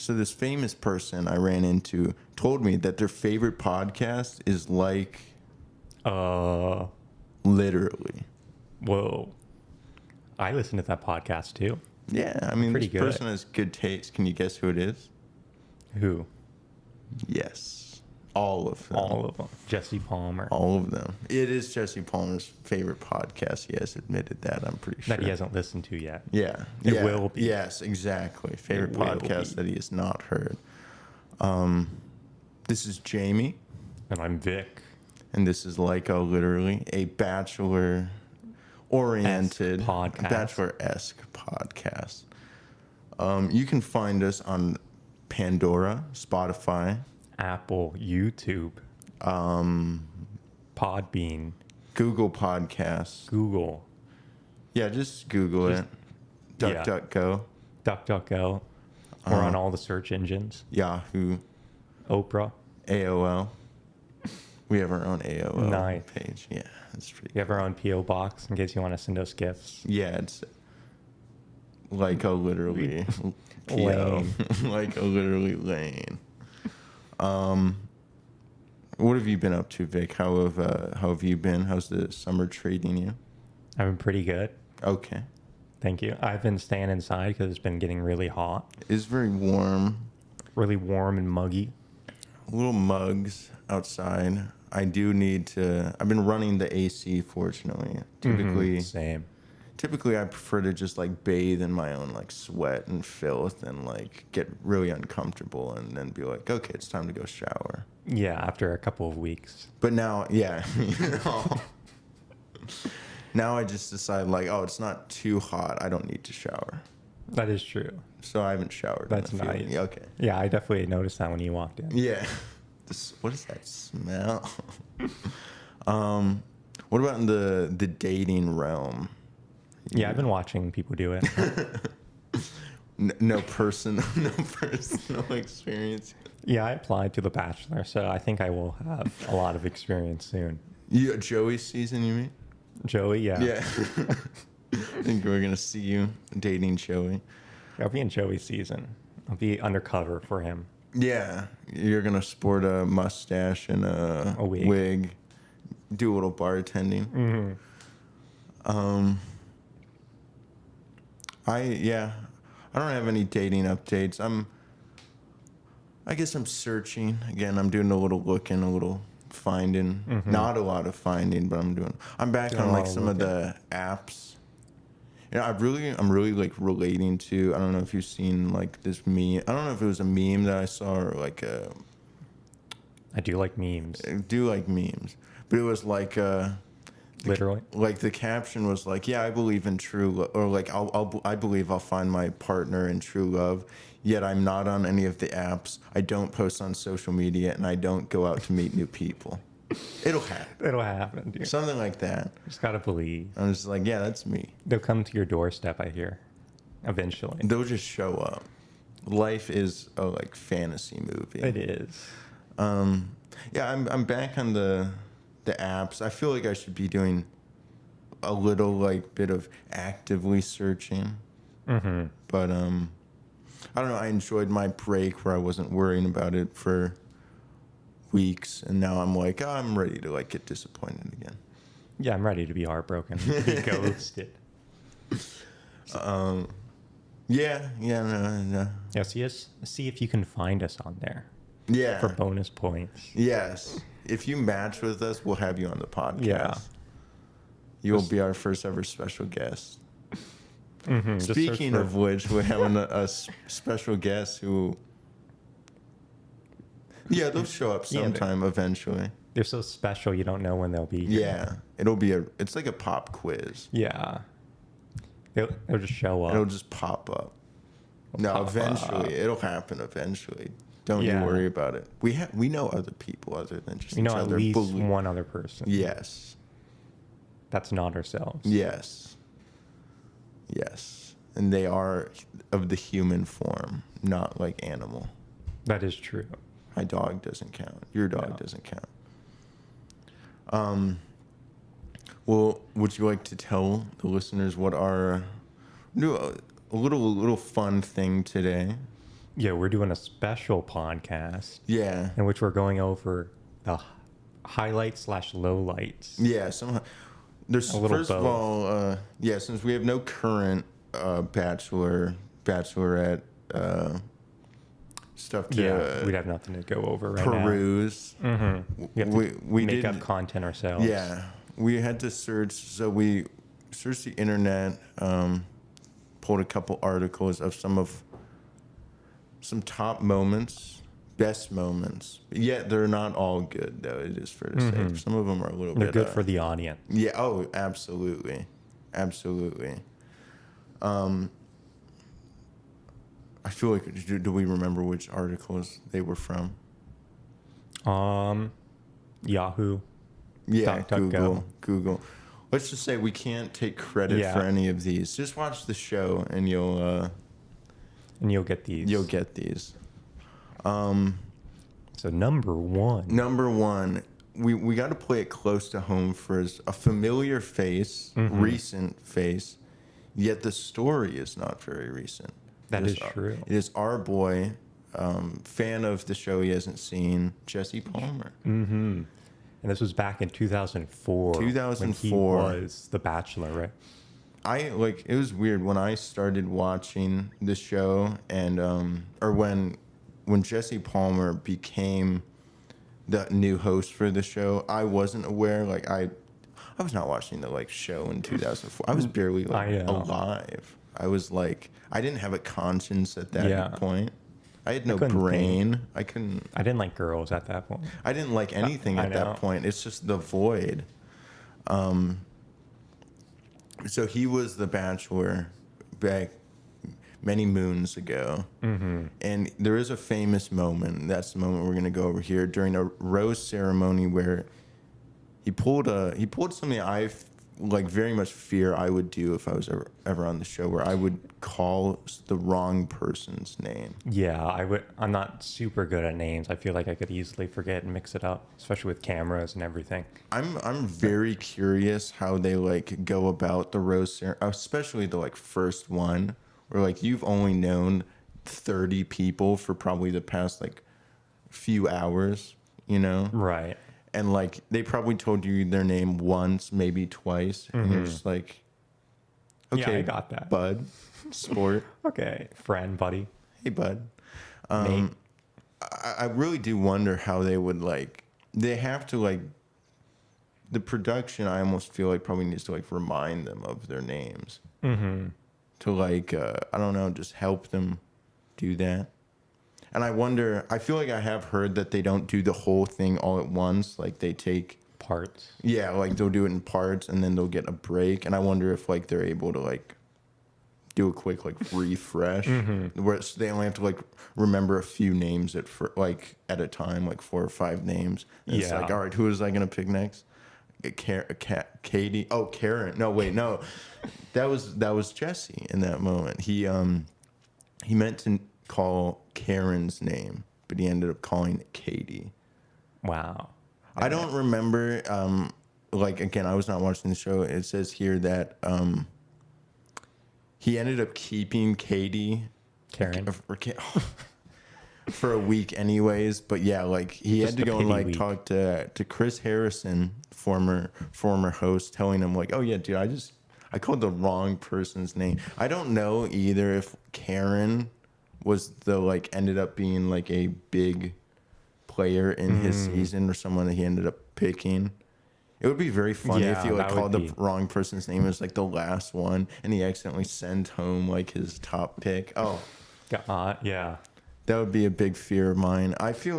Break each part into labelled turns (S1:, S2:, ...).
S1: So this famous person I ran into told me that their favorite podcast is like literally.
S2: Whoa. I listen to that podcast too.
S1: Yeah, I mean,
S2: Pretty
S1: this
S2: good.
S1: person has good taste. Can you guess who it is?
S2: Who?
S1: Yes, all of them.
S2: All of them. Jesse Palmer.
S1: All of them. It is Jesse Palmer's favorite podcast. He has admitted that. I'm pretty sure.
S2: That he hasn't listened to yet.
S1: Yeah.
S2: It will be.
S1: Yes, exactly. Favorite
S2: It will
S1: podcast
S2: be.
S1: that he has not heard. This is Jamie,
S2: And I'm Vic.
S1: and this is literally a bachelor-oriented,
S2: podcast.
S1: bachelor-esque podcast. You can find us on Pandora, Spotify,
S2: Apple, YouTube, Podbean,
S1: Google Podcasts.
S2: Google,
S1: Yeah, just Google it.
S2: yeah.
S1: DuckDuckGo,
S2: DuckDuckGo. We're on all the search engines.
S1: Yahoo,
S2: Oprah.
S1: AOL. We have our own AOL
S2: Nice.
S1: page. Yeah, that's pretty.
S2: We have our own P.O. box in case you want to send us gifts.
S1: Yeah, it's like a literally PO,
S2: Lane.
S1: like a literally lane. What have you been up to, Vic? How have you been? How's the summer treating you?
S2: I've been pretty good.
S1: Okay,
S2: Thank you. I've been staying inside because it's been getting really hot,
S1: it's very warm.
S2: really warm and muggy.
S1: Little mugs outside. I do need to. I've been running the AC. Fortunately,
S2: Same.
S1: typically I prefer to just like bathe in my own like sweat and filth and like get really uncomfortable and then be like, okay, it's time to go shower.
S2: Yeah, after a couple of weeks.
S1: But now, yeah, now I just decide like, oh, it's not too hot. I don't need to shower.
S2: That is true.
S1: So I haven't showered.
S2: That's
S1: in a few
S2: nice.
S1: days. Okay.
S2: Yeah, I definitely noticed that when you walked in.
S1: Yeah. What is that smell? What about in the dating realm?
S2: Yeah, I've been watching people do it.
S1: No personal experience.
S2: Yeah, I applied to The Bachelor, so I think I will have a lot of experience soon.
S1: Joey's season, you mean?
S2: Joey, yeah.
S1: Yeah. I think we're gonna see you dating Joey.
S2: I'll be in Joey's season. I'll be undercover for him.
S1: Yeah, you're gonna sport a mustache and a
S2: wig.
S1: do a little bartending.
S2: Mm-hmm.
S1: I don't have any dating updates. I guess I'm searching again. I'm doing a little looking, a little finding.
S2: Mm-hmm.
S1: Not a lot of finding, but I'm back
S2: Doing
S1: on
S2: a
S1: like
S2: lot of
S1: some of the apps. You know, I'm really like relating to. I don't know if you've seen like this meme. I don't know if it was a meme that I saw or like a.
S2: I do like memes.
S1: I do like memes, but it was like
S2: Literally.
S1: like the caption was like, yeah, I believe in true love, or like I believe I'll find my partner in true love, yet I'm not on any of the apps. I don't post on social media, and I don't go out to meet new people. It'll happen.
S2: It'll happen, dude.
S1: Something like that.
S2: Just gotta believe.
S1: I'm just like, yeah, that's me.
S2: They'll come to your doorstep, I hear. Eventually.
S1: They'll just show up. Life is a like fantasy movie.
S2: It is.
S1: Yeah, I'm back on the apps. I feel like I should be doing a little like bit of actively searching.
S2: Mm-hmm.
S1: But I don't know. I enjoyed my break where I wasn't worrying about it for weeks, and now I'm like, oh, I'm ready to like get disappointed again.
S2: Yeah, I'm ready to be heartbroken. To be ghosted.
S1: Yeah, no.
S2: Yeah, see if you can find us on there
S1: Yeah.
S2: for bonus points.
S1: Yes. If you match with us, we'll have you on the podcast.
S2: Yeah.
S1: You will be our first ever special guest.
S2: Mm-hmm.
S1: Speaking of which, we're having a special guest who... Yeah, they'll show up sometime eventually.
S2: They're so special, you don't know when they'll be here.
S1: Yeah. It's like a pop quiz.
S2: Yeah. They'll just show up.
S1: It'll just pop up. No,
S2: pop
S1: eventually.
S2: up.
S1: It'll happen eventually. Don't you
S2: Yeah.
S1: worry about it. We know other people other than just
S2: We know
S1: each
S2: at
S1: other.
S2: least one other person.
S1: Yes.
S2: That's not ourselves.
S1: Yes. Yes. And they are of the human form, not like animal.
S2: That is true.
S1: My dog doesn't count. Your dog
S2: No.
S1: doesn't count. Well, would you like to tell the listeners what our do a little fun thing today?
S2: Yeah, we're doing a special podcast
S1: Yeah.
S2: in which we're going over the highlights slash lowlights.
S1: Yeah. Somehow, there's
S2: A little
S1: first of
S2: both.
S1: all, yeah. Since we have no current bachelorette stuff to
S2: Yeah, we'd have nothing to go over right
S1: peruse,
S2: now. Mm-hmm. We have to
S1: we
S2: make
S1: did.
S2: up content ourselves.
S1: Yeah, we had to search. So we searched the internet, pulled a couple articles of some top moments, best moments. Yet they're not all good, though. It is fair to say some of them are a little
S2: They're
S1: bit.
S2: good for the audience.
S1: Yeah. Oh, absolutely, absolutely. I feel like do we remember which articles they were from?
S2: Yahoo.
S1: Yeah,
S2: DuckDuckGo.
S1: Google. Let's just say we can't take credit
S2: Yeah.
S1: for any of these. Just watch the show and you'll
S2: get these.
S1: get these.
S2: So number one.
S1: Number one, we got to play it close to home for a familiar face, recent face, yet the story is not very recent.
S2: That
S1: It
S2: is true.
S1: It is our boy, fan of the show he hasn't seen, Jesse Palmer.
S2: Mm-hmm. And this was back in 2004.
S1: 2004.
S2: When he was The Bachelor, right?
S1: It was weird when I started watching the show and or when Jesse Palmer became the new host for the show, I wasn't aware. Like I was not watching the show in 2004. I was barely alive. I was I didn't have a conscience at that point. I had no brain. I
S2: didn't like girls at that point.
S1: I didn't like anything at that point. It's just the void. So he was the Bachelor back many moons ago. And there is a famous moment. That's the moment we're going to go over here during a rose ceremony where he pulled something I very much fear I would do if I was ever on the show, where I would call the wrong person's name.
S2: Yeah, I would. I'm not super good at names. I feel like I could easily forget and mix it up, especially with cameras and everything.
S1: I'm very curious how they go about the rose ceremony, especially the first one, where you've only known 30 people for probably the past few hours,
S2: Right.
S1: And they probably told you their name once, maybe twice, and you're just okay,
S2: yeah, I got that.
S1: bud, sport.
S2: Okay, friend, buddy.
S1: Hey, bud.
S2: Mate.
S1: I really do wonder how they would they have to the production. I almost feel probably needs to remind them of their names to I don't know, just help them do that. And I wonder, I feel I have heard that they don't do the whole thing all at once. They take
S2: Parts.
S1: Yeah, they'll do it in parts and then they'll get a break. And I wonder if they're able to do a quick refresh, where they only have to remember a few names at a time, 4 or 5 names. And it's all right, who is I gonna pick next? Katie. Oh, Karen. No, wait, no, that was Jesse in that moment. He meant to call Karen's name, but he ended up calling it Katie.
S2: Wow.
S1: I don't remember. Again, I was not watching the show. It says here that he ended up keeping Katie,
S2: Karen.
S1: for a week, anyways. But yeah, he
S2: Just
S1: had to
S2: a
S1: go
S2: pity
S1: and
S2: week.
S1: talk to Chris Harrison, former host, telling him oh yeah, dude, I called the wrong person's name. I don't know either if Karen was the ended up being a big player in his season or someone that he ended up picking. It would be very funny if he called the wrong person's name as the last one and he accidentally sent home his top pick. Oh,
S2: Yeah.
S1: that would be a big fear of mine. I feel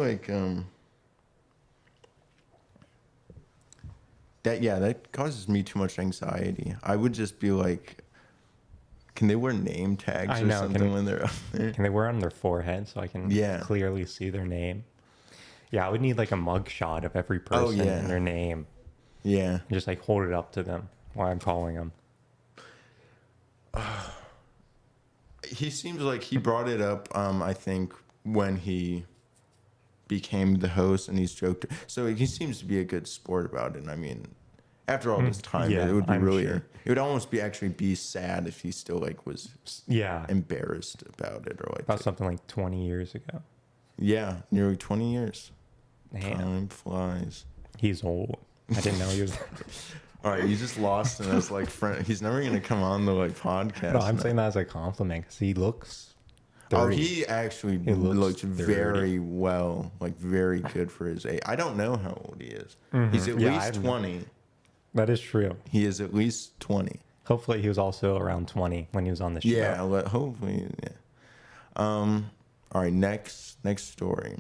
S1: that causes me too much anxiety. I would just be can they wear name tags or something when they're up there?
S2: Can they wear it on their forehead so I can clearly see their name? Yeah, I would need a mug shot of every person and their name.
S1: Yeah.
S2: And just hold it up to them while I'm calling them.
S1: He seems he brought it up, I think, when he became the host and he's joked. So he seems to be a good sport about it. I mean, After all this time,
S2: Yeah,
S1: it would be
S2: I'm
S1: really.
S2: sure.
S1: It would almost be actually be sad if he still like was embarrassed about it or like
S2: about something like 20 years ago.
S1: Yeah, nearly 20 years.
S2: Damn.
S1: Time flies.
S2: He's old. I didn't know he was.
S1: All right, you just lost him as like friend. He's never gonna come on the like podcast.
S2: No, I'm saying that as a compliment because he looks. 30.
S1: Oh, he actually looks very well, like very good for his age. I don't know how old he is. Mm-hmm. He's at least 20.
S2: That is true.
S1: He is at least 20.
S2: Hopefully, he was also around 20 when he was on the show.
S1: Yeah, hopefully. Yeah. All right, next story.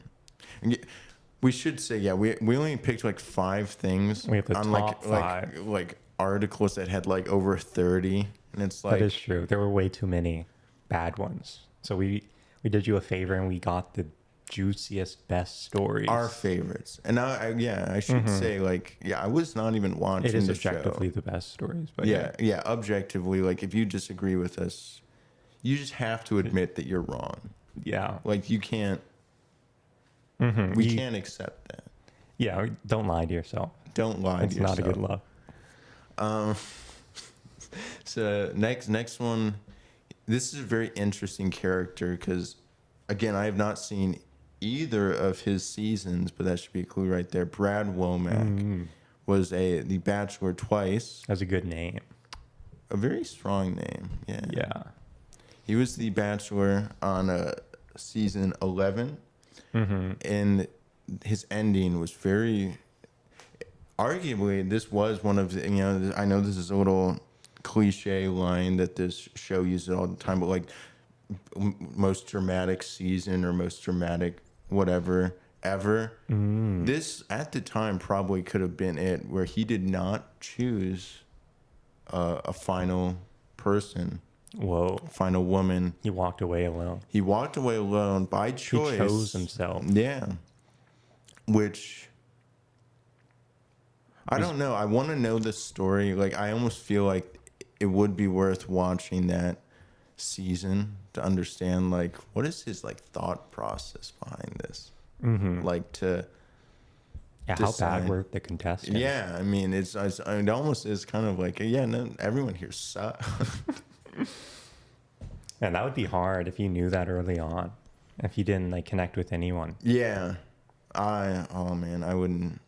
S1: We should say, yeah, we only picked like 5 things.
S2: We have the top 5.
S1: Like articles that had like over 30, and it's like
S2: that is true. There were way too many bad ones. So we did you a favor and we got the juiciest, best stories.
S1: Our favorites. And I should say like, I was not even watching the show.
S2: It is objectively the best stories, but
S1: yeah, objectively, like if you disagree with us, you just have to admit that you're wrong.
S2: Yeah.
S1: Like you can't. We can't accept that.
S2: Yeah, don't lie to yourself.
S1: Don't lie to yourself.
S2: It's not a good look.
S1: So next one, this is a very interesting character because, again, I have not seen either of his seasons, but that should be a clue right there. Brad Womack was the Bachelor twice.
S2: That's a good name.
S1: A very strong name. Yeah.
S2: Yeah.
S1: He was the Bachelor on season 11. And his ending was very, arguably, this was one of the, I know this is a little cliche line that this show uses all the time, but like most dramatic season or most dramatic whatever ever. This at the time probably could have been it, where he did not choose a final person.
S2: Whoa.
S1: Final woman.
S2: He walked away alone.
S1: He walked away alone by choice.
S2: He chose himself.
S1: Yeah. Which, I don't know. I want to know the story. Like, I almost feel like it would be worth watching that season to understand, like, what is his, like, thought process behind this? Like, to...
S2: Yeah, how bad were the contestants?
S1: Yeah, I mean, it almost is kind of like, no, everyone here sucks.
S2: And that would be hard if you knew that early on. If you didn't like connect with anyone. Yeah.
S1: I wouldn't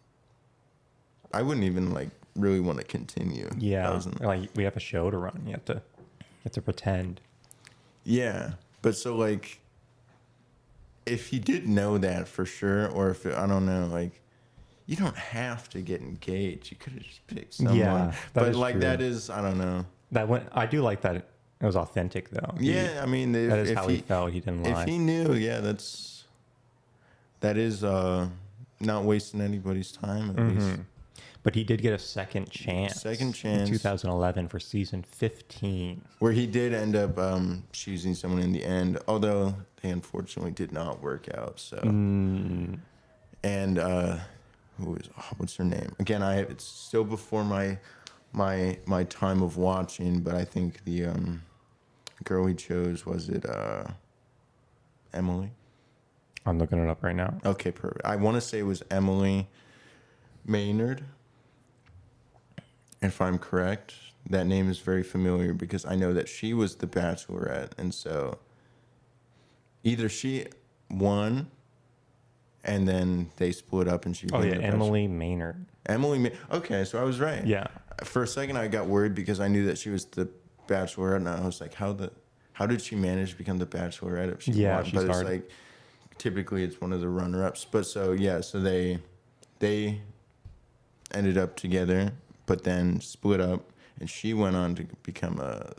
S1: even like really want to continue.
S2: Yeah. Like we have a show to run. You have to pretend.
S1: Yeah. But so like if you did know that for sure, or if I don't know, like you don't have to get engaged. You could have just picked someone. Yeah, but like true. That is, I don't know.
S2: I do like that. It was authentic, though.
S1: Yeah, I mean,
S2: that is how he felt. He didn't lie.
S1: If he knew, that is not wasting anybody's time, at least.
S2: But he did get a second chance.
S1: In
S2: 2011 for season 15.
S1: Where he did end up choosing someone in the end, although they unfortunately did not work out. So, and what's her name? Again, it's still before my time of watching, but I think the girl he chose, was it Emily?
S2: I'm looking it up right now.
S1: Okay, perfect. I want to say it was Emily Maynard. If I'm correct, that name is very familiar because I know that she was the Bachelorette, and so either she won and then they split up and she
S2: became the Emily Maynard.
S1: Okay, so I was right.
S2: Yeah.
S1: For a second, I got worried because I knew that she was the Bachelorette, and I was like, how did she manage to become the Bachelorette if she won?
S2: She's
S1: but it's
S2: hard.
S1: like typically it's one of the runner-ups. But so they ended up together, but then split up, and she went on to become a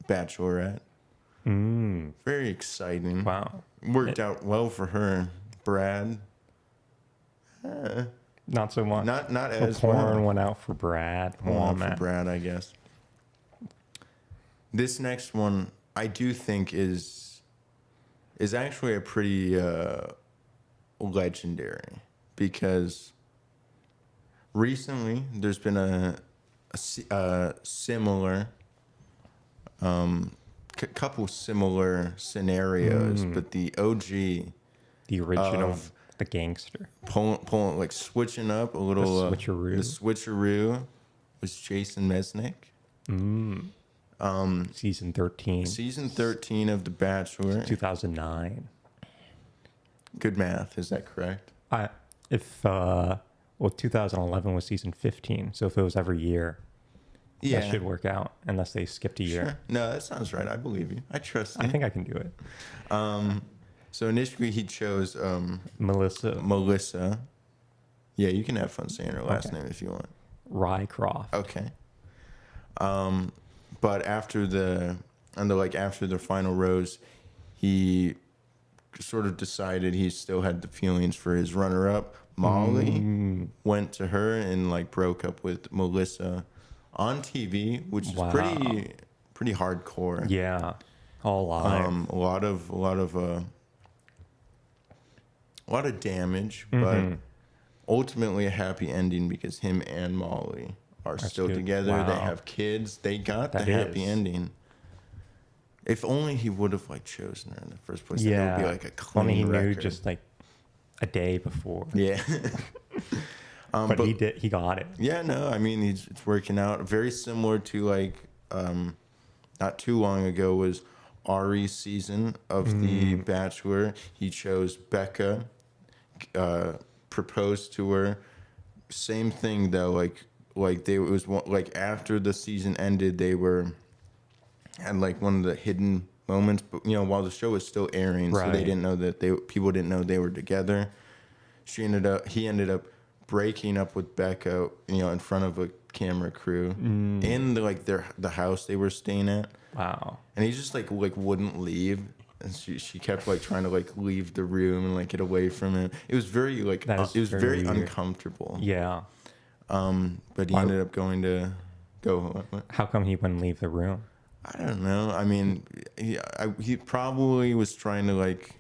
S1: Bachelorette. Very exciting.
S2: Wow.
S1: Worked out well for her. Brad.
S2: Not so much.
S1: Not as
S2: porn
S1: well.
S2: Went out for Brad.
S1: For Brad, I guess. This next one, I do think is actually a pretty legendary, because recently there's been a similar couple similar scenarios, but the OG,
S2: the original, the gangster,
S1: pulling like switching up a little
S2: the switcheroo
S1: was Jason Mesnick.
S2: Season 13.
S1: Season 13 of The Bachelor.
S2: 2009.
S1: Good math. Is that correct?
S2: 2011 was season 15. So if it was every year,
S1: Yeah.
S2: that should work out unless they skipped a year.
S1: Sure. No, that sounds right. I believe you. I trust you.
S2: I think I can do it.
S1: So initially he chose
S2: Melissa
S1: Yeah, you can have fun saying her last name if you want.
S2: Rycroft.
S1: Okay. But after the final rose, he sort of decided he still had the feelings for his runner-up. Molly went to her and like broke up with Melissa on TV, which is pretty hardcore.
S2: Yeah, all live.
S1: A lot of damage, but ultimately a happy ending because him and Molly are still together. Wow. They have kids. They got the happy ending. If only he would have like chosen her in the first place. Yeah, then it would be like a clean
S2: only he
S1: record.
S2: knew just like a day before.
S1: Yeah.
S2: But he did. He got it.
S1: Yeah, no, I mean it's working out. Very similar to like not too long ago was Ari's season of The Bachelor. He chose Becca, proposed to her. Same thing though. Like after the season ended, they had like one of the hidden moments, but while the show was still airing, so they didn't know that people didn't know they were together. He ended up breaking up with Becca, in front of a camera crew in the house they were staying at.
S2: Wow.
S1: And he just like wouldn't leave, and she kept like trying to like leave the room and like get away from him. It was very like it was very uncomfortable.
S2: Yeah.
S1: But he ended up going to go. What?
S2: How come he wouldn't leave the room?
S1: I don't know. I mean, he probably was trying to like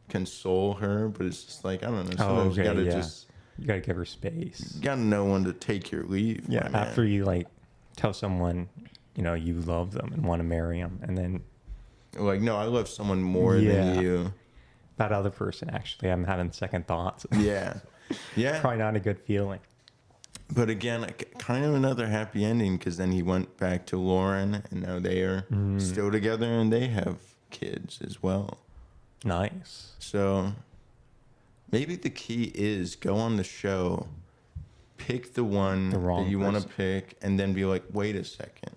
S1: console her, but it's just like I don't know. Sometimes you
S2: gotta give her space.
S1: You gotta know when to take your leave.
S2: Yeah, after you like tell someone, you love them and want to marry them, and then
S1: like, no, I love someone more than you.
S2: That other person, actually, I'm having second thoughts.
S1: Yeah.
S2: Probably not a good feeling.
S1: But again, kind of another happy ending because then he went back to Lauren, and now they are still together, and they have kids as well.
S2: Nice.
S1: So maybe the key is go on the show, pick the one that you want to pick, and then be like, wait a second.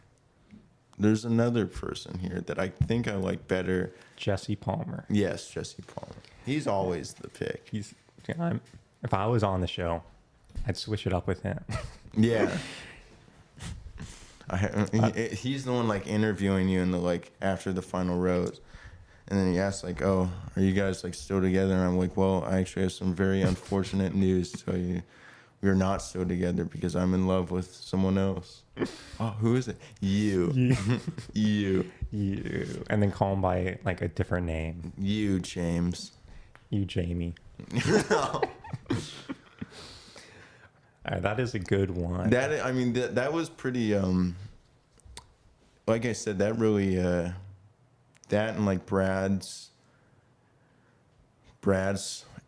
S1: There's another person here that I think I like better.
S2: Jesse Palmer.
S1: Yes, Jesse Palmer. He's always the pick.
S2: If I was on the show, I'd switch it up with him.
S1: Yeah. He's the one like interviewing you in the like after the final rose. And then he asks like, "Oh, are you guys like still together?" And I'm like, "Well, I actually have some very unfortunate news to tell you. We're not still together because I'm in love with someone else." Oh, who is it? You. You.
S2: And then call him by like a different name.
S1: You, James.
S2: You, Jamie. All right, that is a good one.
S1: That was pretty. Like I said, that really. That and like Brad's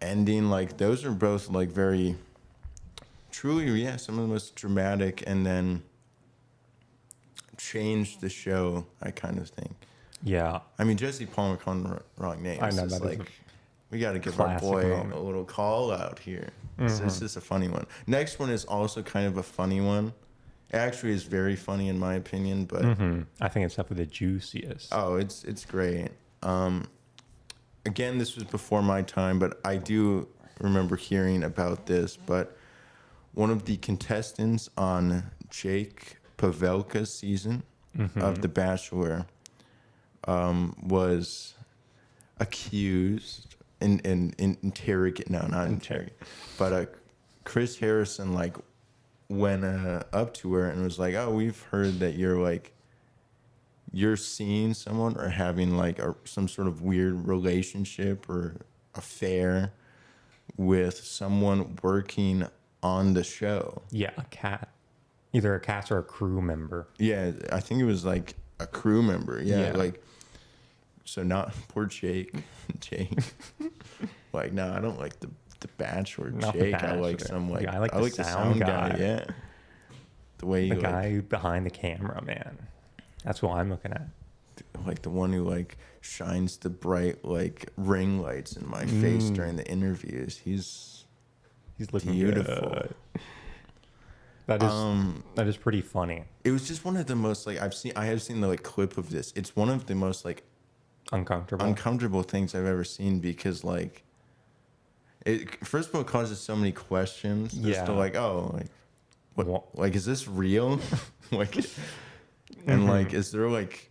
S1: ending, like those are both like very truly, some of the most dramatic, and then changed the show, I kind of think.
S2: Yeah.
S1: I mean, Jesse Palmer calling the wrong name.
S2: I know that
S1: like we got to give our boy a little call out here. So this is a funny one. Next one is also kind of a funny one. It actually is very funny in my opinion, but
S2: I think it's definitely the juiciest.
S1: Oh, it's great. Again, this was before my time, but I do remember hearing about this. But one of the contestants on Jake Pavelka's season of The Bachelor was accused and interrogated. No, not interrogated. But Chris Harrison went up to her and was like, "Oh, we've heard that you're seeing someone or having some sort of weird relationship or affair with someone working on the show."
S2: Yeah, a cat. Either a cast or a crew member.
S1: Yeah, I think it was like a crew member. Yeah. So not poor Jake. No, I don't like the Bachelor Jake. I like some I like the sound guy. Yeah. The way
S2: the
S1: you
S2: guy behind the camera, man. That's what I'm looking at.
S1: like the one who like shines the bright like ring lights in my face during the interviews. He's
S2: looking
S1: beautiful.
S2: Good. That is pretty funny.
S1: It was just one of the most like I have seen the like clip of this. It's one of the most like uncomfortable things I've ever seen because like it first of all causes so many questions as to like, oh, like what, like is this real? Like and like is there like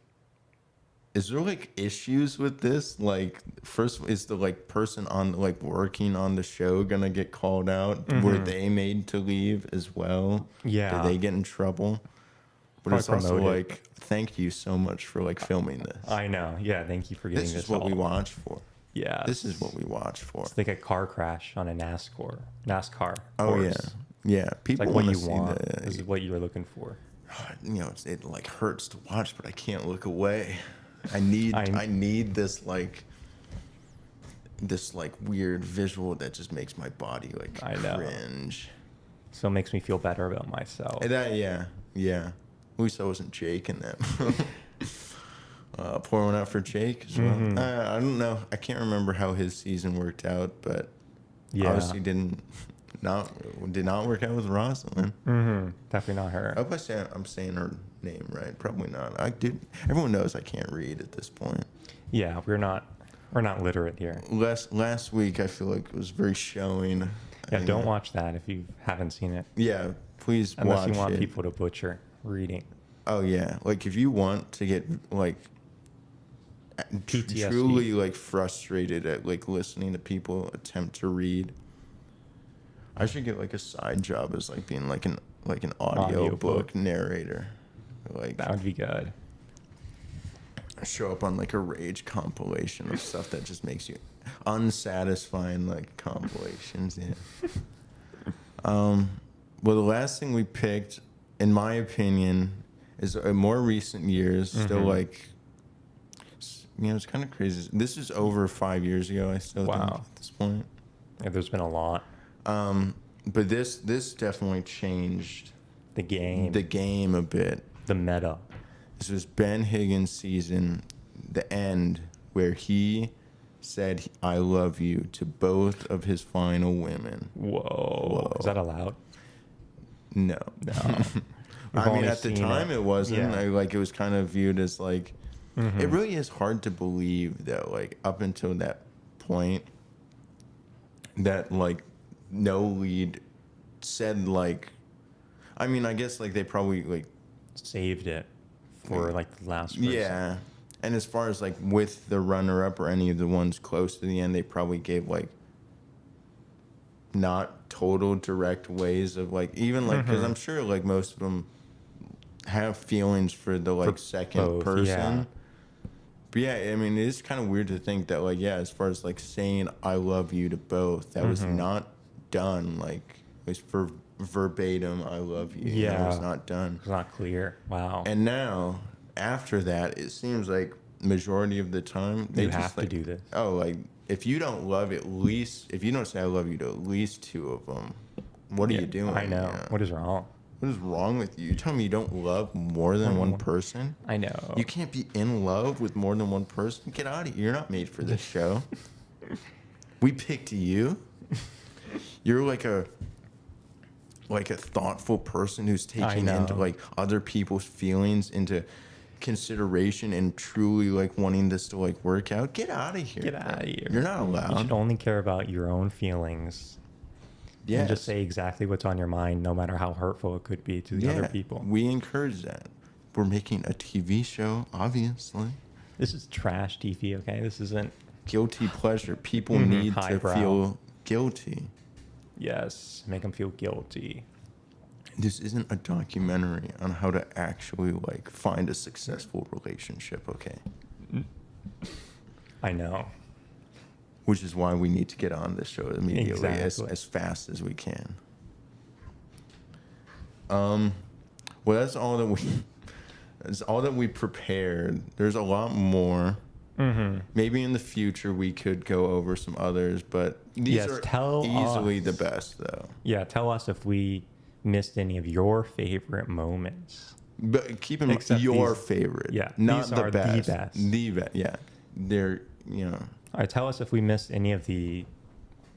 S1: issues with this? Like first, is the like person on like working on the show gonna get called out? Were they made to leave as well?
S2: Yeah.
S1: Did they get in trouble? But
S2: Probably
S1: it's also
S2: promoted.
S1: like, thank you so much for like filming this.
S2: I know. Yeah. Thank you for getting this.
S1: This is what we watch for.
S2: Yeah.
S1: This is what we watch for.
S2: It's like a car crash on a NASCAR.
S1: Oh
S2: course.
S1: yeah. People
S2: It's like what
S1: want
S2: you
S1: to see
S2: want.
S1: the.
S2: This is what you were looking for.
S1: You know, it like hurts to watch, but I can't look away. I need this like weird visual that just makes my body like cringe.
S2: So it makes me feel better about myself.
S1: And that yeah. At least I wasn't Jake in that. Pour one out for Jake as well. I don't know. I can't remember how his season worked out, but obviously did not work out with Rosalind.
S2: Definitely not her.
S1: I hope I'm saying her name right. Probably not. Everyone knows I can't read at this point.
S2: Yeah, we're not literate here.
S1: Last week I feel like it was very showing.
S2: Yeah, don't watch that if you haven't seen it.
S1: Yeah, please watch it.
S2: Unless you want people to butcher reading.
S1: Oh yeah, like if you want to get like
S2: PTSD.
S1: truly like frustrated at like listening to people attempt to read, I should get like a side job as like being like an audiobook narrator. Like
S2: that would be good.
S1: Show up on like a rage compilation of stuff that just makes you unsatisfying, like compilations. Yeah. Well, the last thing we picked, in my opinion, is a more recent years. Still like, you know, it's kind of crazy. This is over 5 years ago. I still think at this point.
S2: Yeah, there's been a lot.
S1: But this definitely changed
S2: the game
S1: a bit.
S2: The meta.
S1: This was Ben Higgins' season, the end, where he said "I love you" to both of his final women.
S2: Whoa. Is that allowed?
S1: No. I mean, at the time it wasn't.
S2: Yeah.
S1: It was kind of viewed as like, it really is hard to believe that like up until that point, that like no lead said like, I mean, I guess like they probably like
S2: saved it for like the last person.
S1: Yeah. And as far as like with the runner up or any of the ones close to the end, they probably gave like not total direct ways of like, even like, because I'm sure like most of them have feelings for the like second person. Yeah. But yeah, I mean, it's kind of weird to think that like, yeah, as far as like saying "I love you" to both, that was not done. Like, it was for verbatim "I love you."
S2: Yeah.
S1: It was not done.
S2: It's not clear. Wow.
S1: And now, after that, it seems like majority of the time they just
S2: have
S1: like,
S2: to do this.
S1: Oh, like if you don't love at least, if you don't say "I love you" to at least two of them, what are you doing?
S2: I know.
S1: Yeah.
S2: What is wrong?
S1: What is wrong with you? You telling me you don't love more than one person?
S2: I know.
S1: You can't be in love with more than one person. Get out of here. You're not made for this show. We picked you. You're like a thoughtful person who's taking into like other people's feelings into consideration and truly like wanting this to like work out. Get out of here.
S2: Get out of here.
S1: You're not allowed.
S2: You should only care about your own feelings. Yeah. And just say exactly what's on your mind, no matter how hurtful it could be to the other people.
S1: We encourage that. We're making a TV show, obviously.
S2: This is trash TV, okay? This isn't
S1: guilty pleasure. People need to feel guilty.
S2: Yes, make them feel guilty.
S1: This isn't a documentary on how to actually like find a successful relationship, okay?
S2: I know.
S1: Which is why we need to get on this show immediately, as fast as we can. Well, that's all that we prepared. There's a lot more. Maybe in the future we could go over some others, but these are easily the best, though.
S2: Yeah, tell us if we missed any of your favorite moments.
S1: But keep in mind your favorite.
S2: Yeah.
S1: Not
S2: these
S1: the
S2: are
S1: best.
S2: the best.
S1: The best. Yeah. They're, you know.
S2: All right. Tell us if we missed any of the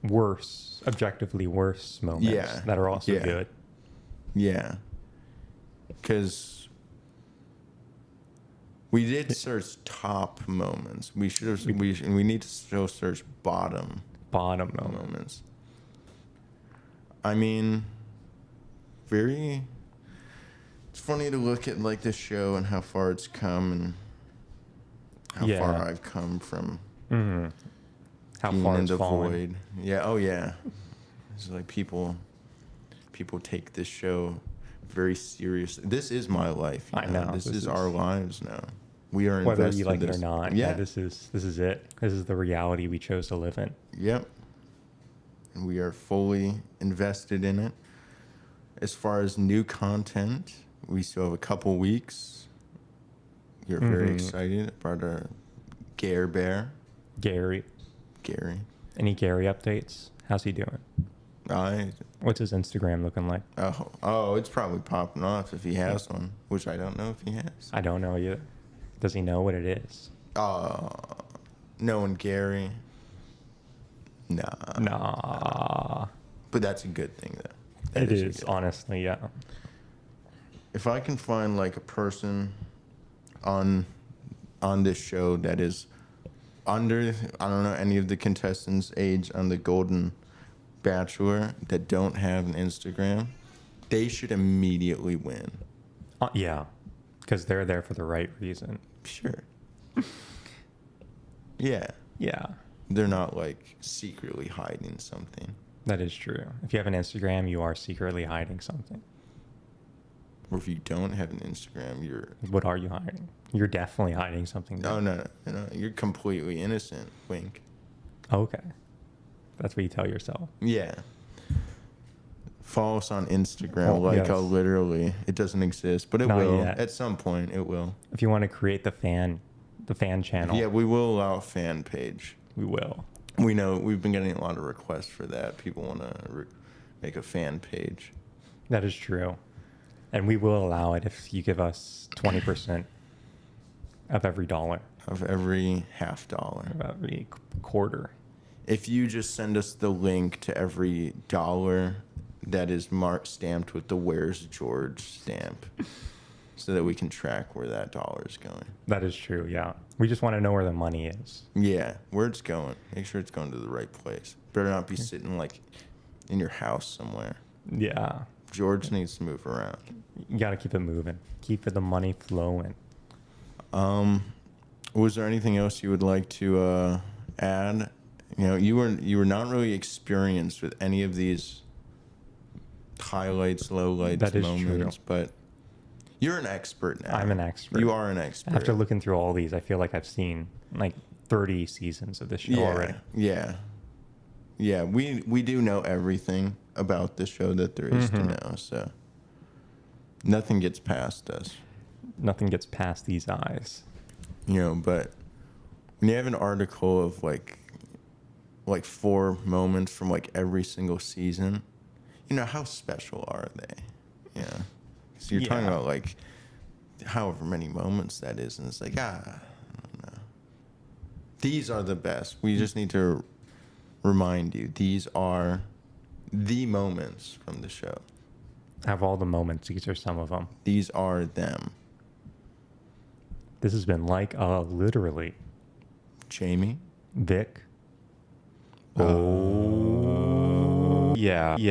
S2: worse, objectively worse moments that are also good.
S1: Yeah. Because we did search top moments. We should have. We need to still search bottom moments. I mean, it's funny to look at like this show and how far it's come and how far I've come from
S2: how
S1: being
S2: far
S1: in
S2: it's
S1: the
S2: fallen.
S1: void. Yeah. Oh yeah. It's like people take this show very seriously. This is my life.
S2: I know.
S1: This is our lives now. We are
S2: whether
S1: invested
S2: you like
S1: in
S2: it or not.
S1: Yeah.
S2: This is it. This is the reality we chose to live in.
S1: Yep. And we are fully invested in it. As far as new content, we still have a couple weeks. You're very excited about our Bear.
S2: Gary. Any Gary updates? How's he doing? What's his Instagram looking like?
S1: It's probably popping off if he has one, which I don't know if he has.
S2: I don't know either. Does he know what it is?
S1: Knowing Gary,
S2: Nah.
S1: But that's a good thing, though.
S2: It is, honestly, yeah.
S1: If I can find like a person on this show that is under, I don't know, any of the contestants' age on the Golden Bachelor that don't have an Instagram, they should immediately win.
S2: Yeah, because they're there for the right reason.
S1: Sure. Yeah.
S2: Yeah.
S1: They're not like secretly hiding something.
S2: That is true. If you have an Instagram, you are secretly hiding something.
S1: Or if you don't have an Instagram,
S2: What are you hiding? You're definitely hiding something.
S1: No. You're completely innocent. Wink.
S2: Okay. That's what you tell yourself.
S1: Yeah. Follow us on Instagram. Literally, it doesn't exist, but it will. Yet. At some point, it will.
S2: If you want to create the fan channel.
S1: Yeah, we will allow a fan page.
S2: We will.
S1: We know we've been getting a lot of requests for that. People want to make a fan page.
S2: That is true. And we will allow it if you give us 20% of every dollar.
S1: Of every $50.
S2: Of every quarter.
S1: If you just send us the link to every dollar that is stamped with the Where's George stamp so that we can track where that dollar is going.
S2: That is true, yeah. We just want to know where the money is.
S1: Yeah, where it's going. Make sure it's going to the right place. Better not be sitting like in your house somewhere.
S2: Yeah.
S1: George needs to move around.
S2: You got to keep it moving. Keep the money flowing.
S1: Was there anything else you would like to add? You know, you were not really experienced with any of these highlights, lowlights, moments, but you're an expert now.
S2: I'm an expert.
S1: You are an expert.
S2: After looking through all these, I feel like I've seen like 30 seasons of this show already.
S1: Yeah. We do know everything about the show that there is to know, so nothing gets past us.
S2: Nothing gets past these eyes.
S1: You know, but when you have an article of like 4 moments from like every single season, you know, how special are they? Yeah. So you're talking about like however many moments that is, and it's like, I don't know. These are the best. We just need to remind you, these are the moments from the show.
S2: Have all the moments. These are some of them.
S1: These are them.
S2: This has been literally.
S1: Jamie.
S2: Vic. Oh. Yeah.